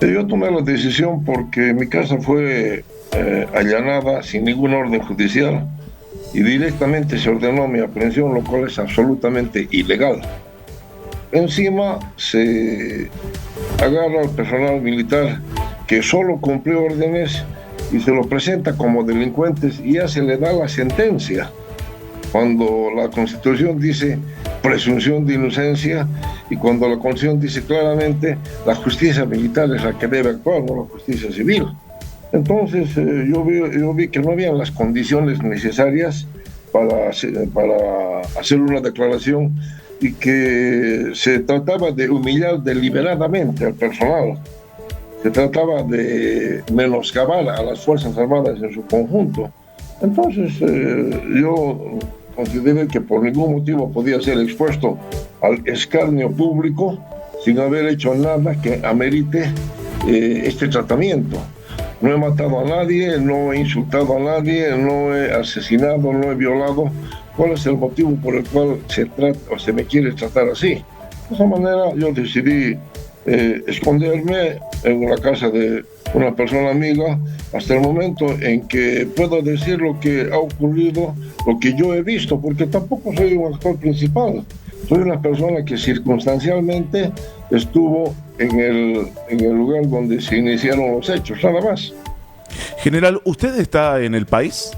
Yo tomé la decisión porque mi casa fue allanada sin ningún orden judicial y directamente se ordenó mi aprehensión, lo cual es absolutamente ilegal. Encima se agarra al personal militar que solo cumplió órdenes y se lo presenta como delincuentes y ya se le da la sentencia, cuando la Constitución dice presunción de inocencia y cuando la Constitución dice claramente la justicia militar es la que debe actuar, no la justicia civil. Entonces yo vi que no habían las condiciones necesarias para hacer una declaración y que se trataba de humillar deliberadamente al personal. Se trataba de menoscabar a las Fuerzas Armadas en su conjunto. Entonces yo consideré que por ningún motivo podía ser expuesto al escarnio público sin haber hecho nada que amerite este tratamiento. No he matado a nadie, no he insultado a nadie, no he asesinado, no he violado. ¿Cuál es el motivo por el cual se me quiere tratar así? De esa manera yo decidí esconderme en la casa de una persona amiga hasta el momento en que puedo decir lo que ha ocurrido, lo que yo he visto, porque tampoco soy un actor principal. Soy una persona que circunstancialmente estuvo en el lugar donde se iniciaron los hechos, nada más. General, ¿usted está en el país?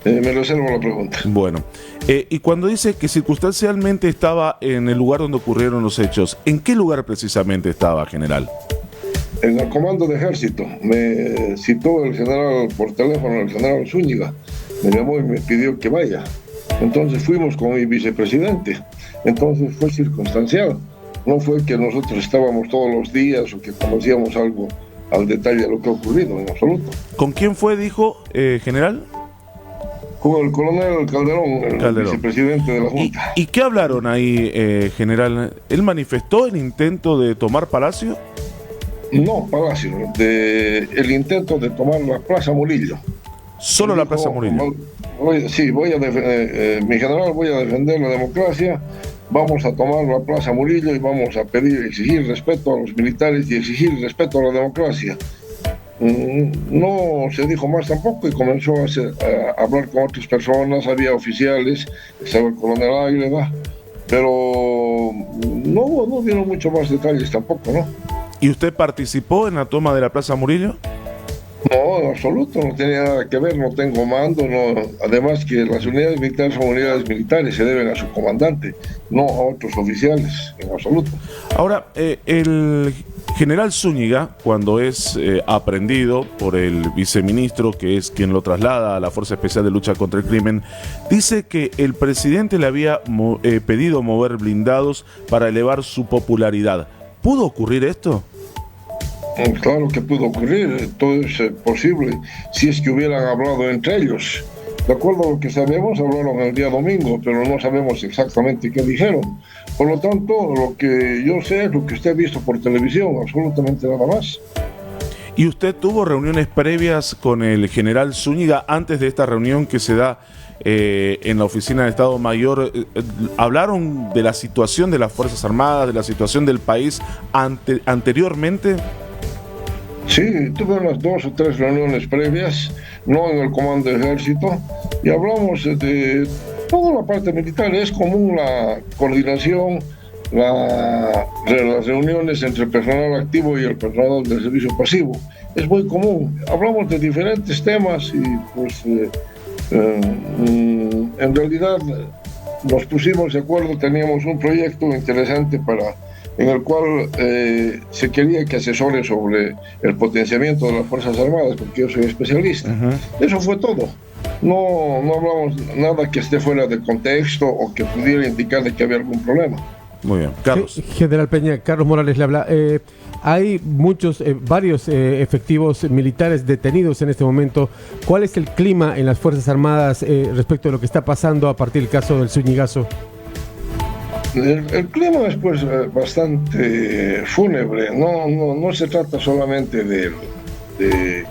Me reservo la pregunta. Bueno, y cuando dice que circunstancialmente estaba en el lugar donde ocurrieron los hechos, ¿en qué lugar precisamente estaba, general? En el comando de ejército. Me citó el general por teléfono, el general Zúñiga. Me llamó y me pidió que vaya. Entonces fuimos con mi vicepresidente. Entonces fue circunstancial. No fue que nosotros estábamos todos los días o que conocíamos algo al detalle de lo que ha ocurrido, en absoluto. ¿Con quién fue, dijo, general? Con el coronel Calderón, vicepresidente de la Junta. ¿Y qué hablaron ahí, general? ¿Él manifestó el intento de tomar Palacio? No, Palacio, el intento de tomar la Plaza Murillo. ¿Solo la Plaza Murillo? Sí, mi general, voy a defender la democracia, vamos a tomar la Plaza Murillo y vamos a exigir respeto a los militares y exigir respeto a la democracia. No se dijo más tampoco y comenzó a hablar con otras personas, había oficiales, estaba el coronel Águeda, pero no dieron mucho más detalles tampoco, ¿no? ¿Y usted participó en la toma de la Plaza Murillo? No, en absoluto, no tenía nada que ver, no tengo mando, no. Además que las unidades militares son unidades militares, se deben a su comandante, no a otros oficiales, en absoluto. Ahora, el general Zúñiga, cuando es aprehendido por el viceministro, que es quien lo traslada a la Fuerza Especial de Lucha contra el Crimen, dice que el presidente le había pedido mover blindados para elevar su popularidad. ¿Pudo ocurrir esto? Claro que pudo ocurrir, todo es posible si es que hubieran hablado entre ellos. De acuerdo a lo que sabemos, hablaron el día domingo, pero no sabemos exactamente qué dijeron. Por lo tanto, lo que yo sé es lo que usted ha visto por televisión, absolutamente nada más. ¿Y usted tuvo reuniones previas con el general Zúñiga antes de esta reunión que se da en la oficina de Estado Mayor? ¿Hablaron de la situación de las Fuerzas Armadas, de la situación del país anteriormente? Sí, tuve unas 2 o 3 reuniones previas, no en el comando de ejército, y hablamos de toda la parte militar. Es común la coordinación, las reuniones entre el personal activo y el personal del servicio pasivo. Es muy común. Hablamos de diferentes temas y pues en realidad nos pusimos de acuerdo, teníamos un proyecto interesante en el cual se quería que asesore sobre el potenciamiento de las Fuerzas Armadas, porque yo soy especialista. Eso fue todo. No hablamos nada que esté fuera de contexto o que pudiera indicar de que había algún problema. Muy bien, Carlos. General Peña, Carlos Morales le habla. Hay varios efectivos militares detenidos en este momento. ¿Cuál es el clima en las Fuerzas Armadas respecto a lo que está pasando a partir del caso del Zúñigazo? El clima es pues bastante fúnebre. No se trata solamente de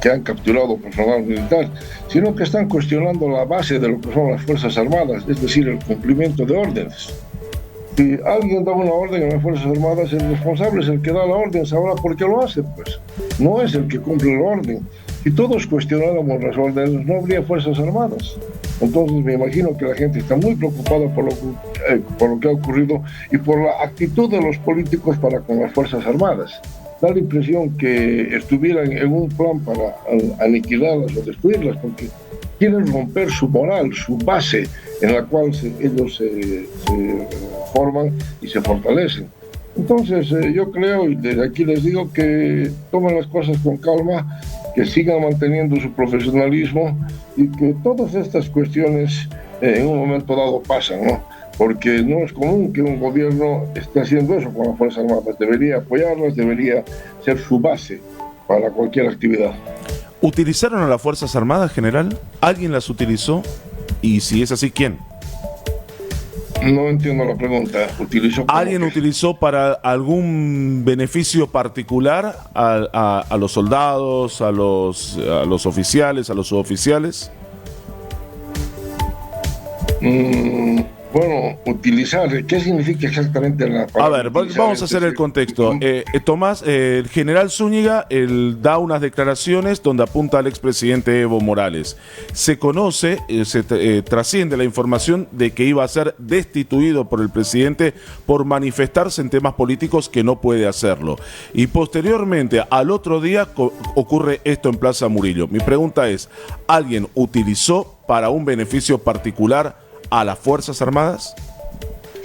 que han capturado personal militar, sino que están cuestionando la base de lo que son las Fuerzas Armadas, es decir, el cumplimiento de órdenes. Si alguien da una orden en las Fuerzas Armadas, el responsable es el que da la orden, sabrá por qué lo hace, pues. No es el que cumple la orden. Si todos cuestionáramos las órdenes, no habría Fuerzas Armadas. Entonces me imagino que la gente está muy preocupada por lo que ha ocurrido y por la actitud de los políticos para con las Fuerzas Armadas. Da la impresión que estuvieran en un plan para aniquilarlas o destruirlas, porque quieren romper su moral, su base en la cual ellos se forman y se fortalecen. Entonces yo creo, y desde aquí les digo, que tomen las cosas con calma, que sigan manteniendo su profesionalismo y que todas estas cuestiones en un momento dado pasan, ¿no? Porque no es común que un gobierno esté haciendo eso con las Fuerzas Armadas. Debería apoyarlas, debería ser su base para cualquier actividad. ¿Utilizaron a las Fuerzas Armadas, general? ¿Alguien las utilizó? Y si es así, ¿quién? No entiendo la pregunta. ¿Alguien utilizó para algún beneficio particular a los soldados, a los oficiales, a los suboficiales? Bueno, utilizar, ¿qué significa exactamente la palabra? A ver, vamos a hacer el contexto. Tomás, el general Zúñiga da unas declaraciones donde apunta al expresidente Evo Morales. Se conoce, trasciende la información de que iba a ser destituido por el presidente por manifestarse en temas políticos que no puede hacerlo. Y posteriormente, al otro día, ocurre esto en Plaza Murillo. Mi pregunta es, ¿alguien utilizó para un beneficio particular a las Fuerzas Armadas?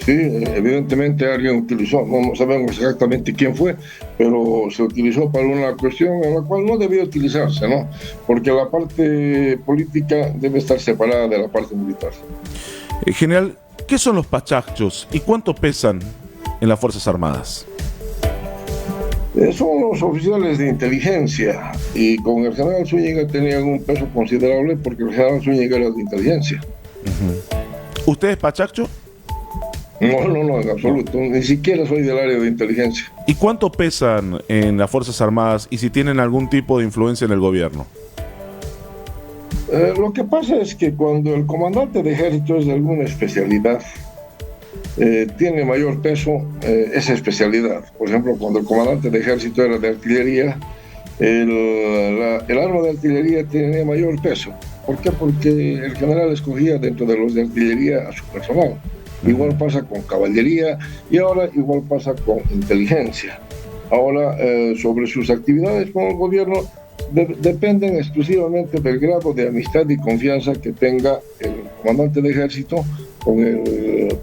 Sí, evidentemente alguien utilizó, no sabemos exactamente quién fue, pero se utilizó para una cuestión en la cual no debía utilizarse, ¿no? Porque la parte política debe estar separada de la parte militar. General, ¿qué son los pachachos y cuánto pesan en las Fuerzas Armadas? Son los oficiales de inteligencia y con el general Zúñiga tenían un peso considerable porque el general Zúñiga era de inteligencia. ¿Usted es pachacho? No, en absoluto. Ni siquiera soy del área de inteligencia. ¿Y cuánto pesan en las Fuerzas Armadas y si tienen algún tipo de influencia en el gobierno? Lo que pasa es que cuando el comandante de ejército es de alguna especialidad, tiene mayor peso esa especialidad. Por ejemplo, cuando el comandante de ejército era de artillería, el arma de artillería tiene mayor peso. ¿Por qué? Porque el general escogía dentro de los de artillería a su personal. Igual pasa con caballería y ahora igual pasa con inteligencia. Ahora, sobre sus actividades con el gobierno, dependen exclusivamente del grado de amistad y confianza que tenga el comandante de ejército con el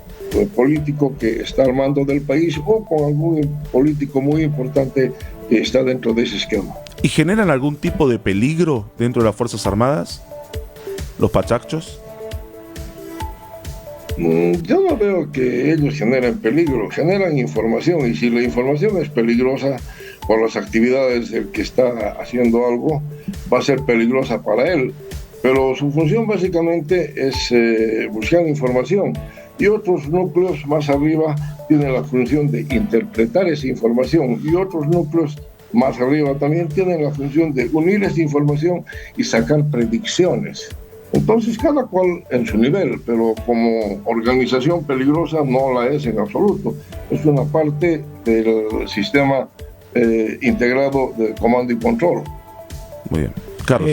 político que está al mando del país o con algún político muy importante que está dentro de ese esquema. ¿Y generan algún tipo de peligro dentro de las Fuerzas Armadas, los pachachos? Yo no veo que ellos generen peligro, generan información, y si la información es peligrosa por las actividades del que está haciendo algo, va a ser peligrosa para él. Pero su función básicamente es buscar información, y otros núcleos más arriba tienen la función de interpretar esa información, y otros núcleos más arriba también tienen la función de unir esa información y sacar predicciones. Entonces cada cual en su nivel, pero como organización peligrosa no la es en absoluto. Es una parte del sistema integrado de comando y control. Muy bien. Carlos.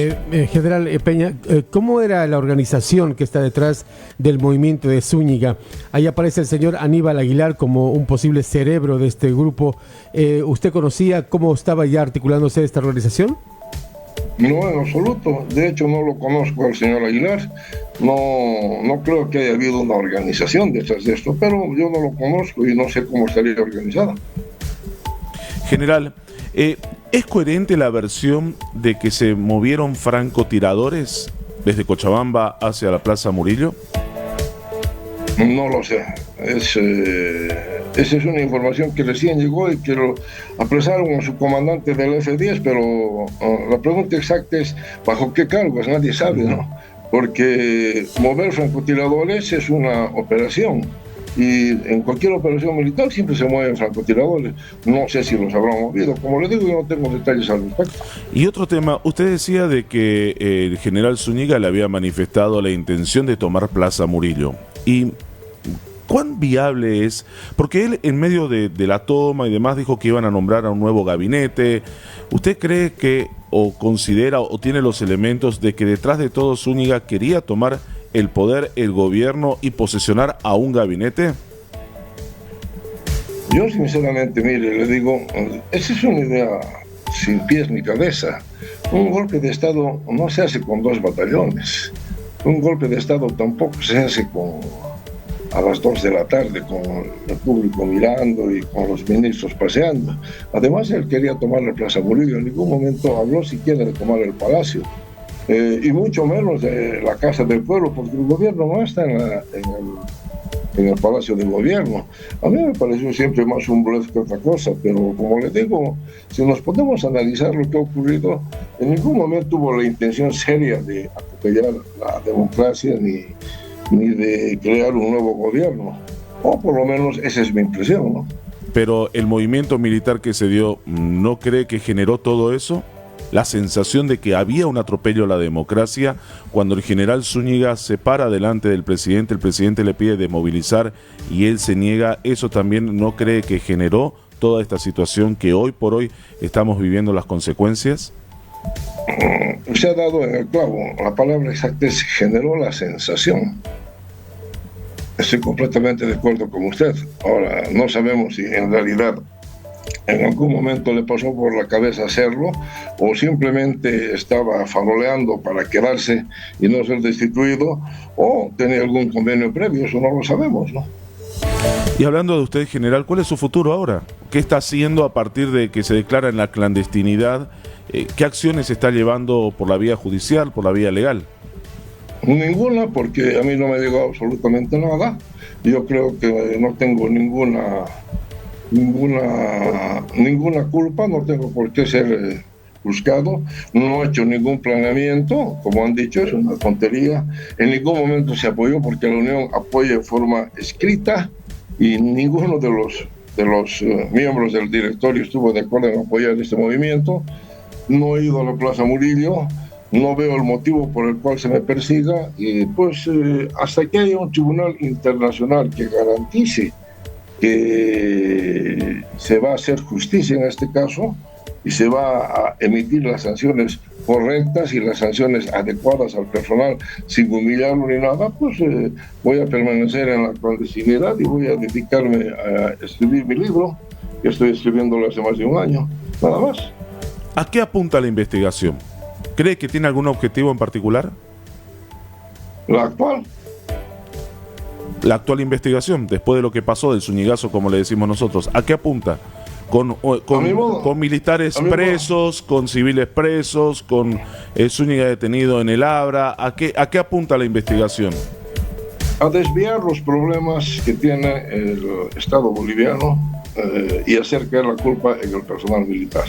General Peña, ¿cómo era la organización que está detrás del movimiento de Zúñiga? Ahí aparece el señor Aníbal Aguilar como un posible cerebro de este grupo. ¿Usted conocía cómo estaba ya articulándose esta organización? No, en absoluto. De hecho, no lo conozco al señor Aguilar. No creo que haya habido una organización detrás de esto, pero yo no lo conozco y no sé cómo estaría organizada. General, ¿es coherente la versión de que se movieron francotiradores desde Cochabamba hacia la Plaza Murillo? No lo sé. Esa es una información que recién llegó y que lo apresaron a su comandante del F-10, pero la pregunta exacta es ¿bajo qué cargos? Nadie sabe, ¿no? Porque mover francotiradores es una operación y en cualquier operación militar siempre se mueven francotiradores. No sé si los habrán movido. Como le digo, yo no tengo detalles al respecto. Y otro tema, usted decía de que el general Zúñiga le había manifestado la intención de tomar Plaza Murillo. ¿Y ¿Cuán viable es? Porque él en medio de la toma y demás dijo que iban a nombrar a un nuevo gabinete. ¿Usted cree que o considera o tiene los elementos de que detrás de todo Zúñiga quería tomar el poder, el gobierno y posesionar a un gabinete? Yo sinceramente, mire, le digo, esa es una idea sin pies ni cabeza. Un golpe de Estado no se hace con 2 batallones. Un golpe de Estado tampoco se hace a las 2 de la tarde, con el público mirando y con los ministros paseando. Además, él quería tomar la Plaza Bolivia. En ningún momento habló siquiera de tomar el Palacio. Y mucho menos de la Casa del Pueblo, porque el gobierno no está en el Palacio de Gobierno. A mí me pareció siempre más un bluff que otra cosa, pero como le digo, si nos podemos analizar lo que ha ocurrido, en ningún momento hubo la intención seria de atropellar la democracia ni de crear un nuevo gobierno, o por lo menos esa es mi impresión, ¿no? Pero el movimiento militar que se dio, ¿no cree que generó todo eso? La sensación de que había un atropello a la democracia cuando el general Zúñiga se para delante del presidente, el presidente le pide desmovilizar y él se niega. ¿Eso también no cree que generó toda esta situación que hoy por hoy estamos viviendo las consecuencias? Se ha dado en el clavo. La palabra exacta es generó la sensación. Estoy completamente de acuerdo con usted. Ahora, no sabemos si en realidad en algún momento le pasó por la cabeza hacerlo o simplemente estaba faroleando para quedarse y no ser destituido, o tenía algún convenio previo. Eso no lo sabemos, ¿no? Y hablando de usted, general, ¿cuál es su futuro ahora? ¿Qué está haciendo a partir de que se declara en la clandestinidad? ¿Qué acciones está llevando por la vía judicial, por la vía legal? Ninguna, porque a mí no me ha llegado absolutamente nada. Yo creo que no tengo ninguna culpa, no tengo por qué ser buscado, no he hecho ningún planeamiento, como han dicho, es una tontería. En ningún momento se apoyó, porque la Unión apoya en forma escrita y ninguno de los miembros del directorio estuvo de acuerdo en apoyar este movimiento. No he ido a la Plaza Murillo, no veo el motivo por el cual se me persiga, y pues hasta que haya un tribunal internacional que garantice que se va a hacer justicia en este caso y se va a emitir las sanciones correctas y las sanciones adecuadas al personal sin humillarlo ni nada, pues voy a permanecer en la clandestinidad y voy a dedicarme a escribir mi libro, que estoy escribiéndolo hace más de un año, nada más. ¿A qué apunta la investigación? ¿Cree que tiene algún objetivo en particular? La actual. La actual investigación, después de lo que pasó del Zúñigazo, como le decimos nosotros, ¿a qué apunta? ¿Con militares presos, con civiles presos, con Zúñiga detenido en el Abra? ¿A qué apunta la investigación? A desviar los problemas que tiene el Estado boliviano y hacer caer la culpa en el personal militar,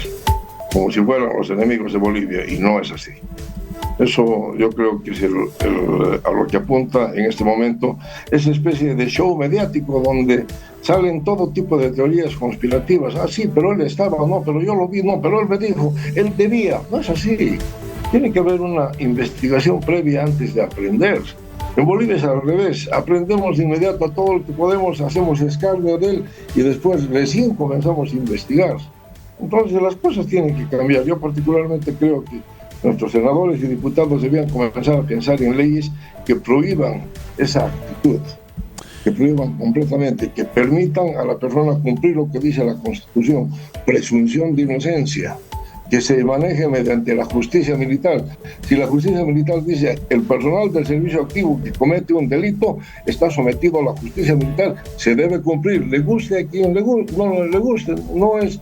como si fueran los enemigos de Bolivia, y no es así. Eso yo creo que es a lo que apunta en este momento, esa especie de show mediático donde salen todo tipo de teorías conspirativas. Ah, sí, pero él estaba, no, pero yo lo vi, no, pero él me dijo, él debía. No es así. Tiene que haber una investigación previa antes de aprender. En Bolivia es al revés, aprendemos de inmediato a todo lo que podemos, hacemos escarnio de él y después recién comenzamos a investigar. Entonces las cosas tienen que cambiar. Yo particularmente creo que nuestros senadores y diputados debían comenzar a pensar en leyes que prohíban esa actitud, que prohíban completamente, que permitan a la persona cumplir lo que dice la Constitución, presunción de inocencia, que se maneje mediante la justicia militar. Si la justicia militar dice el personal del servicio activo que comete un delito está sometido a la justicia militar, se debe cumplir, le guste a quien no le guste. No es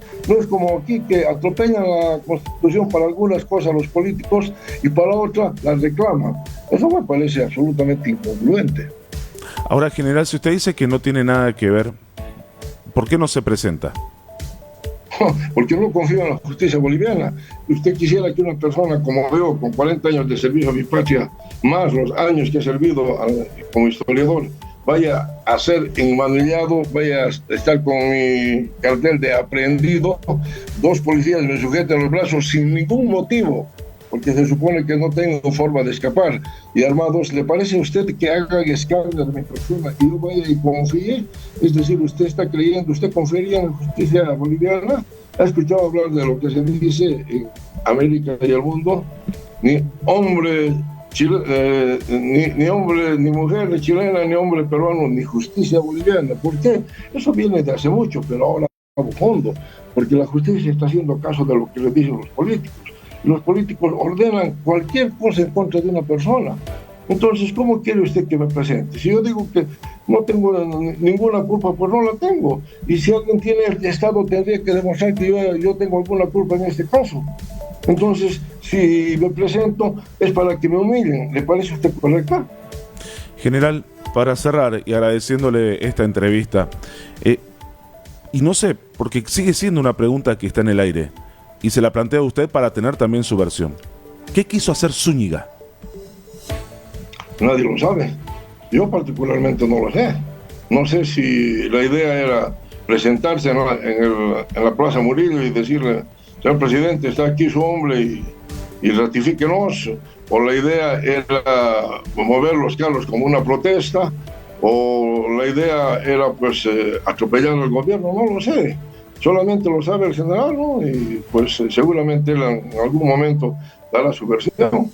como aquí, que atropellan la Constitución para algunas cosas los políticos y para otras las reclaman. Eso me parece absolutamente incongruente. Ahora, general, si usted dice que no tiene nada que ver, ¿por qué no se presenta? Porque no confío en la justicia boliviana. Usted quisiera que una persona como yo, con 40 años de servicio a mi patria, más los años que he servido como historiador, vaya a ser enmanillado, vaya a estar con mi cartel de aprehendido, 2 policías me sujeten los brazos sin ningún motivo, porque se supone que no tengo forma de escapar. Y armados, ¿le parece a usted que hagan escándalo de mi persona y yo vaya y confíe? Es decir, usted está creyendo, usted confiaría en la justicia boliviana. ¿Ha escuchado hablar de lo que se dice en América y el mundo? Ni hombre ni hombre, ni mujer chilena, ni hombre peruano, ni justicia boliviana. ¿Por qué? Eso viene de hace mucho, pero ahora a fondo, porque la justicia está haciendo caso de lo que le dicen los políticos. Los políticos ordenan cualquier cosa en contra de una persona. Entonces, ¿cómo quiere usted que me presente? Si yo digo que no tengo ninguna culpa, pues no la tengo. Y si alguien tiene el Estado, tendría que demostrar que yo tengo alguna culpa en este caso. Entonces, si me presento, es para que me humillen. ¿Le parece a usted correcto? General, para cerrar y agradeciéndole esta entrevista, y no sé, porque sigue siendo una pregunta que está en el aire, y se la plantea a usted para tener también su versión. ¿Qué quiso hacer Zúñiga? Nadie lo sabe. Yo particularmente no lo sé. No sé si la idea era presentarse en la Plaza Murillo y decirle: señor presidente, está aquí su hombre y ratifíquenos, o la idea era mover los carros como una protesta, o la idea era pues atropellar al gobierno, no lo sé. Solamente lo sabe el general, ¿no? Y pues seguramente él en algún momento dará su versión.